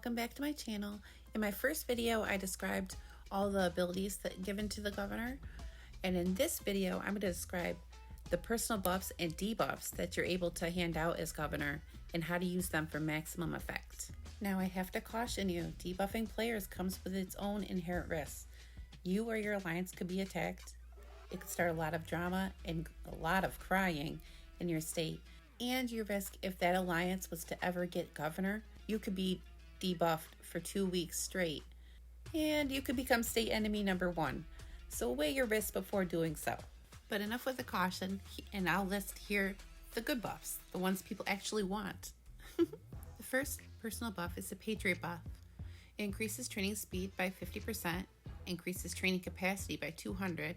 welcome back to my channel. In my first video, I described all the abilities that given to the governor, and in this video, I'm going to describe the personal buffs and debuffs that you're able to hand out as governor and how to use them for maximum effect. Now, I have to caution you, debuffing players comes with its own inherent risks. You or your alliance could be attacked. It could start a lot of drama and a lot of crying in your state. And you risk, if that alliance was to ever get governor, you could be debuffed for 2 weeks straight. And you could become state enemy number 1. So weigh your risks before doing so. But enough with the caution, and I'll list here the good buffs, the ones people actually want. The first personal buff is the Patriot buff. It increases training speed by 50%, increases training capacity by 200.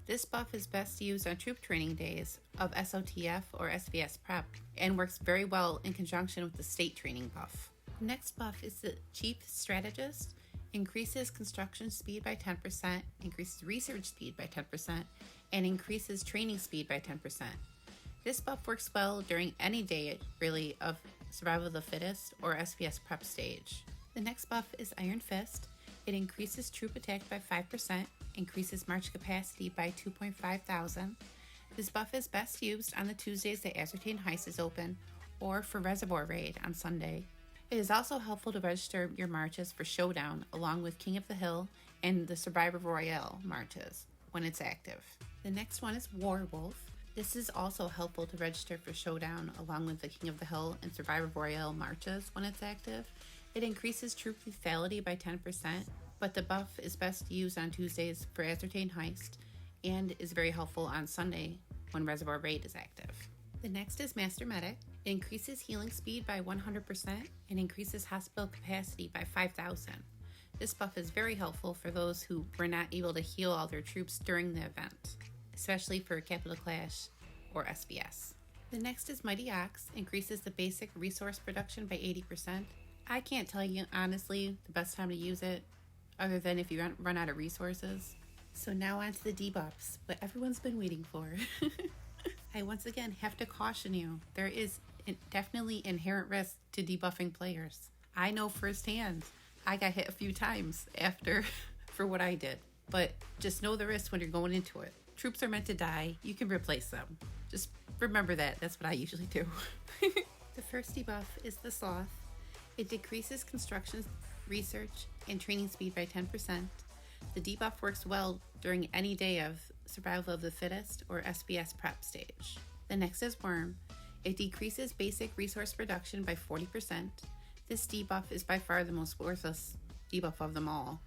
This buff is best used on troop training days of SOTF or SVS prep and works very well in conjunction with the state training buff. The next buff is the Chief Strategist. Increases construction speed by 10%, increases research speed by 10%, and increases training speed by 10%. This buff works well during any day, really, of Survival of the Fittest or SPS prep stage. The next buff is Iron Fist. It increases troop attack by 5%, increases march capacity by 2.5 thousand. This buff is best used on the Tuesdays that Ascertain Heist is open, or for Reservoir Raid on Sunday. It is also helpful to register your marches for Showdown along with King of the Hill and the Survivor Royale marches when it's active. The next one is Warwolf. This is also helpful to register for Showdown along with the King of the Hill and Survivor Royale marches when it's active. It increases troop lethality by 10%, but the buff is best used on Tuesdays for Ascertain Heist and is very helpful on Sunday when Reservoir Raid is active. The next is Master Medic. It increases healing speed by 100% and increases hospital capacity by 5,000. This buff is very helpful for those who were not able to heal all their troops during the event, especially for Capital Clash or SBS. The next is Mighty Ox. Increases the basic resource production by 80%. I can't tell you honestly the best time to use it other than if you run out of resources. So now on to the debuffs, what everyone's been waiting for. I once again have to caution you, there is definitely inherent risk to debuffing players. I know firsthand, I got hit a few times after for what I did, but just know the risk when you're going into it. Troops are meant to die, you can replace them. Just remember that, that's what I usually do. The first debuff is the Sloth. It decreases construction, research, and training speed by 10%. The debuff works well during any day of Survival of the Fittest or SBS prep stage. The next is Worm. It decreases basic resource production by 40%. This debuff is by far the most worthless debuff of them all.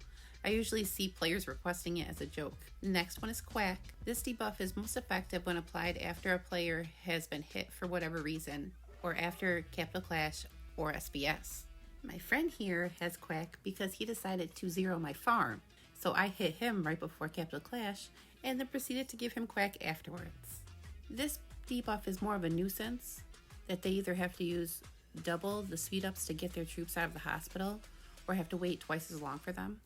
I usually see players requesting it as a joke. The next one is Quack. This debuff is most effective when applied after a player has been hit for whatever reason, or after Capital Clash or SBS. My friend here has Quack because he decided to zero my farm, so I hit him right before Capital Clash and then proceeded to give him Quack afterwards. This debuff is more of a nuisance, that they either have to use double the speed ups to get their troops out of the hospital or have to wait twice as long for them.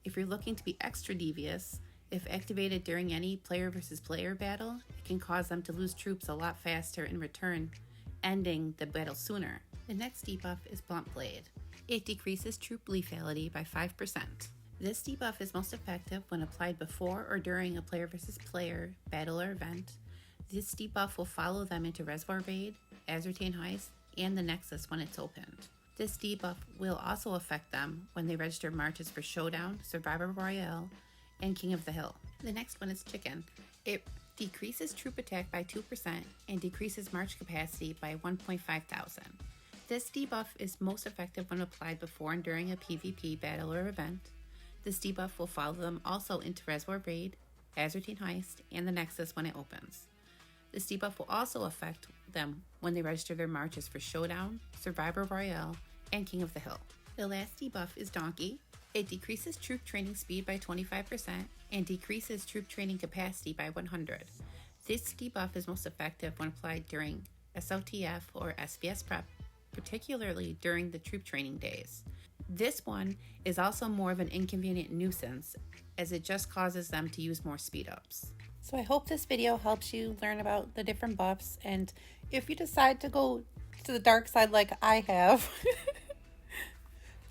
If you're looking to be extra devious, if activated during any player versus player battle, it can cause them to lose troops a lot faster in return, ending the battle sooner. The next debuff is Blunt Blade. It decreases troop lethality by 5%. This debuff is most effective when applied before or during a player versus player battle or event. This debuff will follow them into Reservoir Raid, Ascertain Heist, and the Nexus when it's opened. This debuff will also affect them when they register marches for Showdown, Survivor Royale, and King of the Hill. The next one is Chicken. It decreases troop attack by 2% and decreases march capacity by 1.5 thousand. This debuff is most effective when applied before and during a PvP battle or event. This debuff will follow them also into Reservoir Raid, Ascertain Heist, and the Nexus when it opens. This debuff will also affect them when they register their marches for Showdown, Survivor Royale, and King of the Hill. The last debuff is Donkey. It decreases troop training speed by 25% and decreases troop training capacity by 100. This debuff is most effective when applied during SOTF or SBS prep, particularly during the troop training days. This one is also more of an inconvenient nuisance, as it just causes them to use more speed ups. So I hope this video helps you learn about the different buffs, and if you decide to go to the dark side like I have,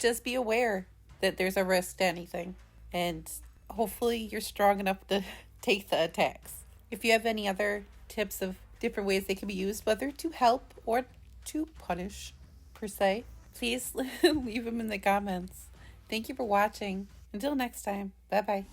just be aware that there's a risk to anything. And hopefully you're strong enough to take the attacks. If you have any other tips of different ways they can be used, whether to help or to punish, per se, please leave them in the comments. Thank you for watching. Until next time, bye-bye.